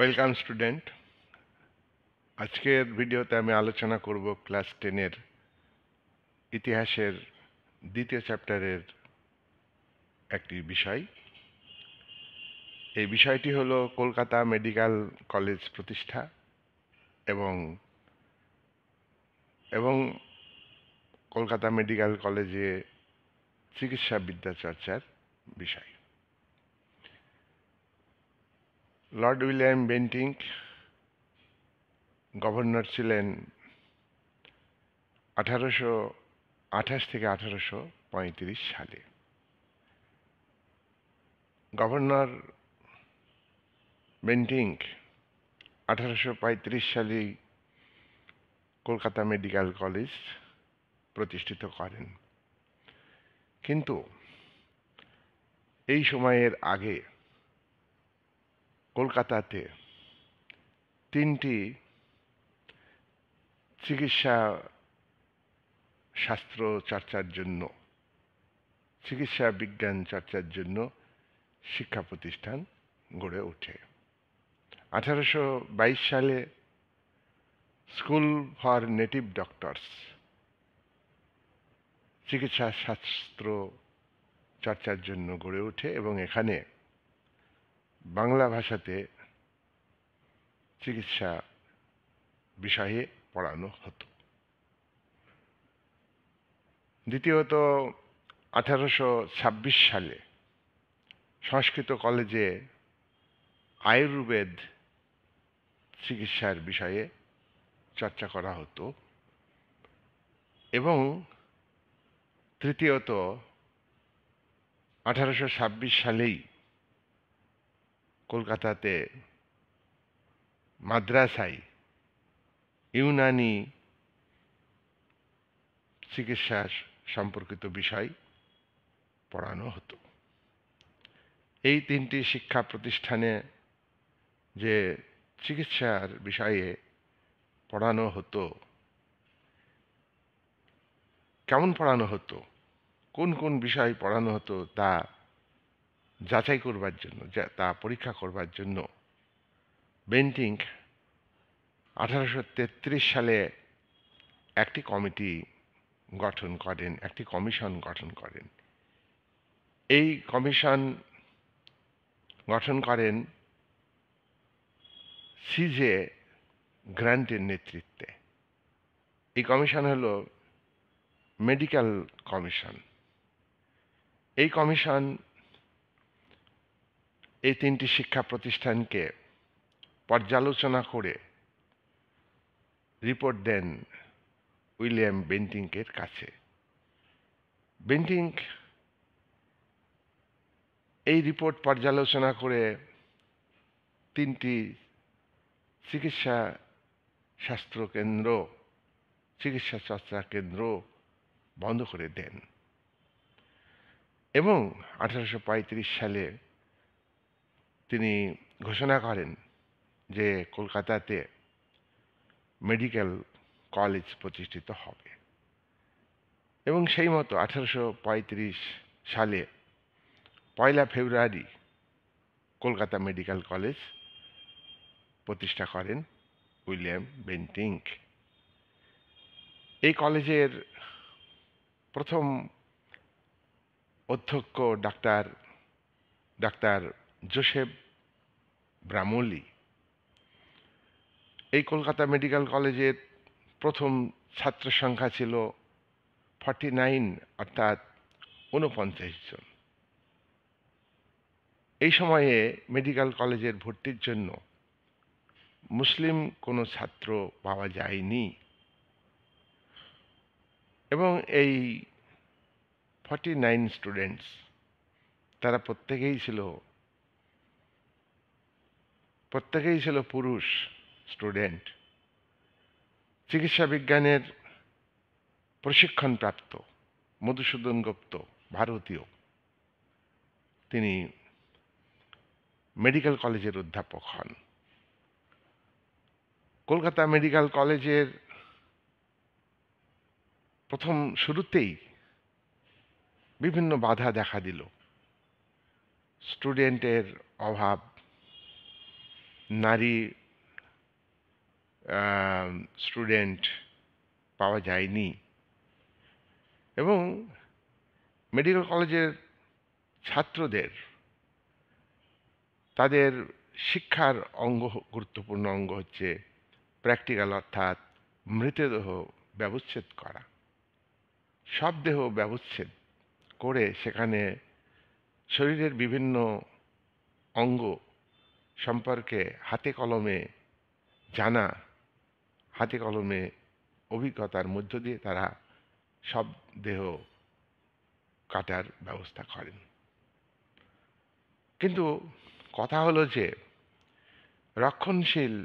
Welcome student. আজকের ভিডিওতে আমি আলোচনা করব ক্লাস 10-এর ইতিহাসের দ্বিতীয় চ্যাপ্টারের একটি বিষয়। এই বিষয়টি হলো কলকাতা মেডিকেল কলেজ প্রতিষ্ঠা এবং এবং কলকাতা মেডিকেল কলেজে চিকিৎসা বিদ্যা চর্চার বিষয়। লর্ড উইলিয়াম বেন্টিঙ্ক গভর্নর ছিলেন 1828 থেকে 1835 সালে। গভর্নর বেন্টিঙ্ক 1835 সালেই কলকাতা মেডিকেল কলেজ প্রতিষ্ঠিত করেন, কিন্তু এই সময়ের আগে কলকাতাতে তিনটি চিকিৎসা শাস্ত্র চর্চার জন্য, চিকিৎসা বিজ্ঞান চর্চার জন্য শিক্ষা প্রতিষ্ঠান গড়ে ওঠে। 1822 সালে স্কুল ফর নেটিভ ডক্টরস চিকিৎসা শাস্ত্র চর্চার জন্য গড়ে ওঠে এবং এখানে বাংলা ভাষাতে চিকিৎসা বিষয়ে পড়ানো হতো। দ্বিতীয়ত 1826 সালে সংস্কৃত কলেজে আয়ুর্বেদ চিকিৎসার বিষয়ে চর্চা করা হতো এবং তৃতীয়ত 1826 সালেই কলকাতাতে মাদ্রাসায় ইউনানি চিকিৎসা সম্পর্কিত বিষয় পড়ানো হতো। এই তিনটি শিক্ষা প্রতিষ্ঠানে যে চিকিৎসার বিষয়ে পড়ানো হতো, কেমন পড়ানো হতো, কোন কোন বিষয় পড়ানো হতো তা যাচাই করবার জন্য, তা পরীক্ষা করবার জন্য বেন্টিঙ্ক 1833 সালে একটি কমিটি গঠন করেন, একটি কমিশন গঠন করেন। এই কমিশন গঠন করেন সিজে গ্র্যান্টের নেতৃত্বে। এই কমিশন হলো মেডিকেল কমিশন। এই কমিশন এই তিনটি শিক্ষা প্রতিষ্ঠানকে পর্যালোচনা করে রিপোর্ট দেন উইলিয়াম বেন্টিঙ্কের কাছে। বেন্টিঙ্ক এই রিপোর্ট পর্যালোচনা করে তিনটি চিকিৎসা শাস্ত্র কেন্দ্র, চিকিৎসা চর্চা কেন্দ্র বন্ধ করে দেন এবং 1835 সালে তিনি ঘোষণা করেন যে কলকাতাতে মেডিকেল কলেজ প্রতিষ্ঠিত হবে এবং সেই মতো 1835 সালে 1 ফেব্রুয়ারি কলকাতা মেডিকেল কলেজ প্রতিষ্ঠা করেন উইলিয়াম বেন্টিঙ্ক। এই কলেজের প্রথম অধ্যক্ষ ডাক্তার জোসেফ ব্রামোলি। এই কলকাতা মেডিকেল কলেজের প্রথম ছাত্র সংখ্যা ছিল 49, অর্থাৎ 49 জন। এই সময়ে মেডিকেল কলেজের ভর্তির জন্য মুসলিম কোনো ছাত্র পাওয়া যায়নি এবং এই 49 স্টুডেন্টস তারা প্রত্যেকেই ছিল পুরুষ স্টুডেন্ট, চিকিৎসা বিজ্ঞানের প্রশিক্ষণপ্রাপ্ত। মধুসূদন গুপ্ত ভারতীয়, তিনি মেডিকেল কলেজের অধ্যাপক হন। কলকাতা মেডিকেল কলেজের প্রথম শুরুতেই বিভিন্ন বাধা দেখা দিল। স্টুডেন্টের অভাব, নারী স্টুডেন্ট পাওয়া যায়নি, এবং মেডিকেল কলেজের ছাত্রদের তাদের শিক্ষার গুরুত্বপূর্ণ অঙ্গ হচ্ছে প্র্যাকটিক্যাল, অর্থাৎ মৃতদেহ ব্যবচ্ছেদ করা। সব দেহ ব্যবচ্ছেদ করে সেখানে শরীরের বিভিন্ন অঙ্গ সম্পর্কে হাতে কলমে জানা, হাতে কলমে অভিজ্ঞতার মধ্য দিয়ে তারা সব দেহ কাটার ব্যবস্থা করেন। কিন্তু কথা হলো যে রক্ষণশীল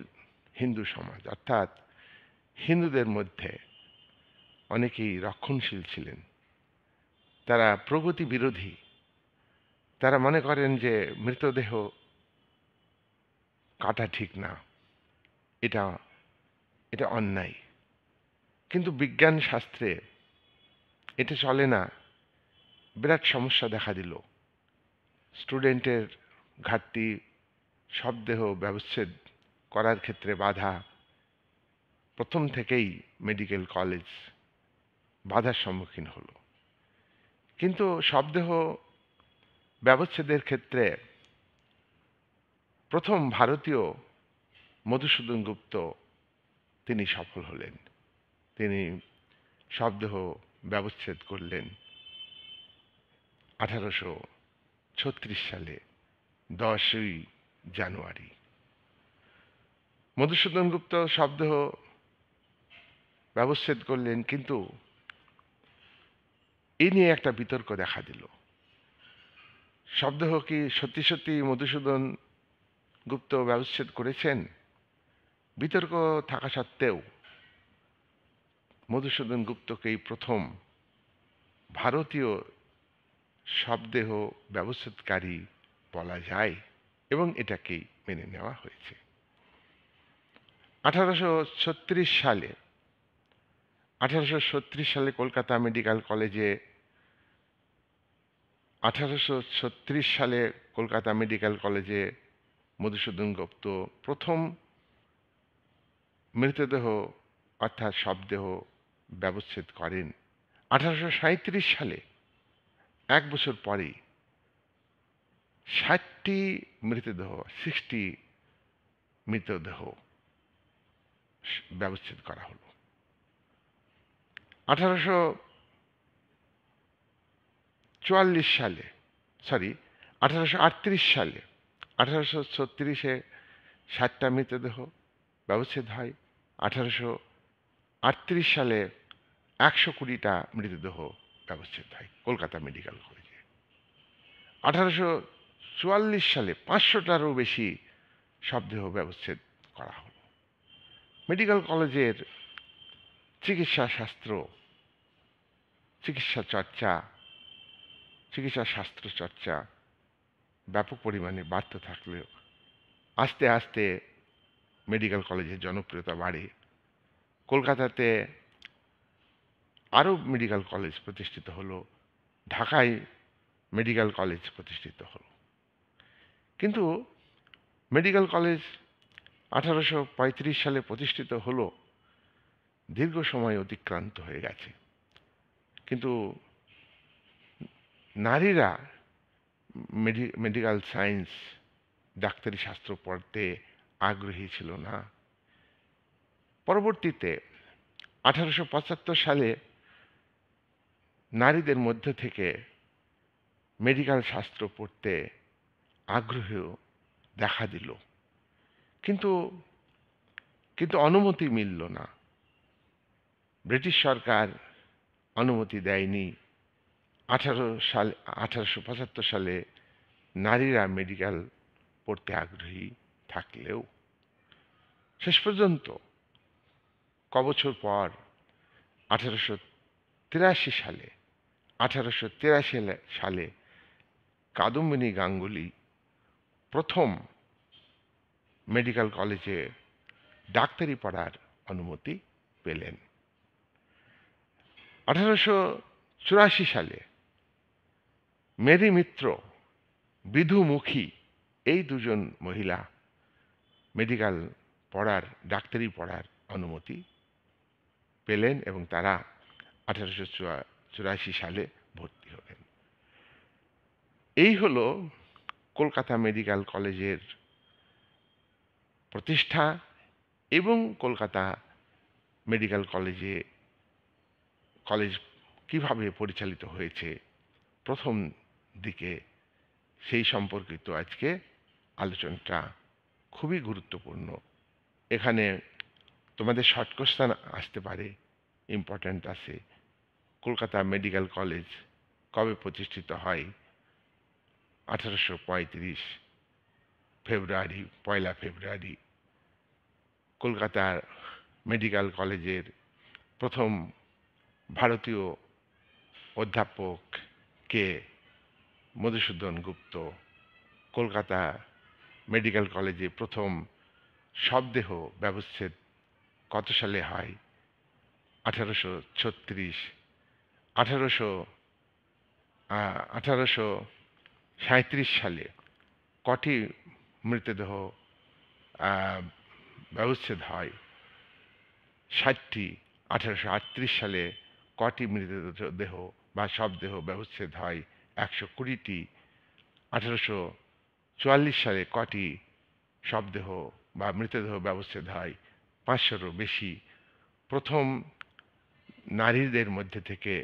হিন্দু সমাজ, অর্থাৎ হিন্দুদের মধ্যে অনেকেই রক্ষণশীল ছিলেন, তারা প্রগতি বিরোধী। তারা মনে করেন যে মৃতদেহ কাটা ঠিক না, এটা এটা অন্যায়। কিন্তু বিজ্ঞান শাস্ত্রে এটা চলে না, বিরাট সমস্যা দেখা দিল। স্টুডেন্টের ঘাটতি, সব দেহ ব্যবচ্ছেদ করার ক্ষেত্রে বাধা, প্রথম থেকেই মেডিকেল কলেজ বাধার সম্মুখীন হলো। কিন্তু শবদেহ ব্যবচ্ছেদের ক্ষেত্রে প্রথম ভারতীয় মধুসূদন গুপ্ত তিনি সফল হলেন। তিনি শবদেহ ব্যবচ্ছেদ করলেন 1836 সালে 10ই জানুয়ারি। মধুসূদন গুপ্ত শবদেহ ব্যবচ্ছেদ করলেন, কিন্তু এই নিয়ে একটা বিতর্ক দেখা দিল। শবদেহ কি সত্যি সত্যি মধুসূদন গুপ্ত ব্যবচ্ছেদ করেছেন? বিতর্ক থাকা সত্ত্বেও মধুসূদন গুপ্তকেই প্রথম ভারতীয় শবদেহ ব্যবচ্ছেদকারী বলা যায়, এবং এটাকেই মেনে নেওয়া হয়েছে। 1836 সালে কলকাতা মেডিকেল কলেজে 1836 সালে কলকাতা মেডিকেল কলেজে মধুসূদন গুপ্ত প্রথম মৃতদেহ অর্থাৎ শবদেহ ব্যবচ্ছেদ করেন। 1837 সালে, 1 বছর পরেই 60টি মৃতদেহ, 60 মৃতদেহ ব্যবচ্ছেদ করা হলো। 1838 সালে 1836-এ 60টা মৃতদেহ ব্যবচ্ছেদ হয়। 1838 সালে 120টা মৃতদেহ ব্যবচ্ছেদ হয় কলকাতা মেডিকেল কলেজে। 1844 সালে 500টারও বেশি শবদেহ ব্যবচ্ছেদ করা হলো। মেডিকেল কলেজের চিকিৎসা শাস্ত্র, চিকিৎসা শাস্ত্র চর্চা ব্যাপক পরিমাণে বাড়তে থাকলেও আস্তে আস্তে মেডিকেল কলেজের জনপ্রিয়তা বাড়ে। কলকাতাতে আরও মেডিকেল কলেজ প্রতিষ্ঠিত হলো, ঢাকায় মেডিকেল কলেজ প্রতিষ্ঠিত হলো। কিন্তু মেডিকেল কলেজ 1835 সালে প্রতিষ্ঠিত হলো, দীর্ঘ সময় অতিক্রান্ত হয়ে গেছে, কিন্তু নারীরা মেডিকেল সায়েন্স, ডাক্তারি শাস্ত্র পড়তে আগ্রহী ছিল না। পরবর্তীতে 1875 সালে নারীদের মধ্যে থেকে মেডিকেল শাস্ত্র পড়তে আগ্রহ দেখা দিল, কিন্তু অনুমতি মিলল না। ব্রিটিশ সরকার অনুমতি দেয়নি। 1875 সালে নারীরা মেডিকেল পড়তে আগ্রহী থাকলেও শেষ পর্যন্ত কবছর পর 1883 সালে কাদম্বিনী গাঙ্গুলি প্রথম মেডিকেল কলেজে ডাক্তারি পড়ার অনুমতি পেলেন। 1884 সালে মেরি মিত্র, বিধু মুখী, এই দুজন মহিলা মেডিকেল পড়ার, ডাক্তারি পড়ার অনুমতি পেলেন এবং তারা 1884 সালে ভর্তি হলেন। এই হলো কলকাতা মেডিকেল কলেজের প্রতিষ্ঠা এবং কলকাতা মেডিকেল কলেজ কিভাবে পরিচালিত হয়েছে প্রথম দিকে, সেই সম্পর্কিত আজকে আলোচনাটা খুবই গুরুত্বপূর্ণ। এখানে তোমাদের শর্ট কোশ্চেন আসতে পারে, ইম্পর্ট্যান্ট আছে। কলকাতা মেডিকেল কলেজ কবে প্রতিষ্ঠিত হয়? 1835 ফেব্রুয়ারি, 1 ফেব্রুয়ারি। কলকাতার মেডিকেল কলেজের প্রথম ভারতীয় অধ্যাপক কে? মধুসূদন গুপ্ত। কলকাতা মেডিকেল কলেজে প্রথম শবদেহ ব্যবচ্ছেদ কত সালে হয়? 1836। 1837 সালে কটি মৃতদেহ ব্যবচ্ছেদ হয়? 60টি। 1838 সালে কটি মৃতদেহ বা শবদেহ ব্যবচ্ছেদ হয়? 120টি। 1844 সালে কটি শবদেহ বা মৃতদেহ ব্যবচ্ছেদ হয়? 500-রও বেশি। প্রথম নারীদের মধ্যে থেকে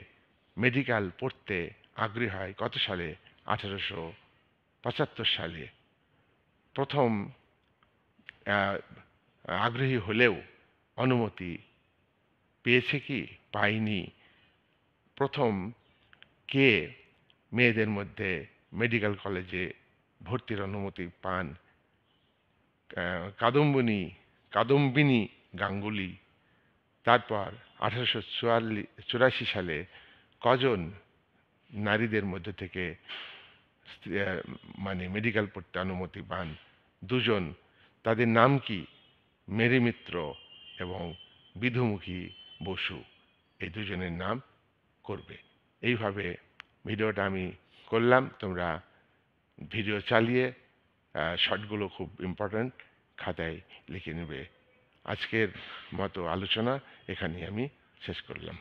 মেডিকেল পড়তে আগ্রহী হয় কত সালে? 1875 সালে। প্রথম আগ্রহী হলেও অনুমতি পেয়েছে কি? পায়নি। প্রথম কে মেয়েদের মধ্যে মেডিকেল কলেজে ভর্তির অনুমতি পান? কাদম্বিনী গাঙ্গুলি। তারপর 1884 সালে কজন নারীদের মধ্যে থেকে মানে মেডিকেল পড়তে অনুমতি পান? 2 জন। তাদের নাম কি? মেরি মিত্র এবং বিধুমুখী বসু। এই 2 জনের নাম করবে। এইভাবে ভিডিওটা আমি করলাম। তোমরা ভিডিও চালিয়ে শর্টগুলো খুব ইম্পর্ট্যান্ট, খাতায় লিখে নেবে। আজকের মতো আলোচনা এখানেই আমি শেষ করলাম।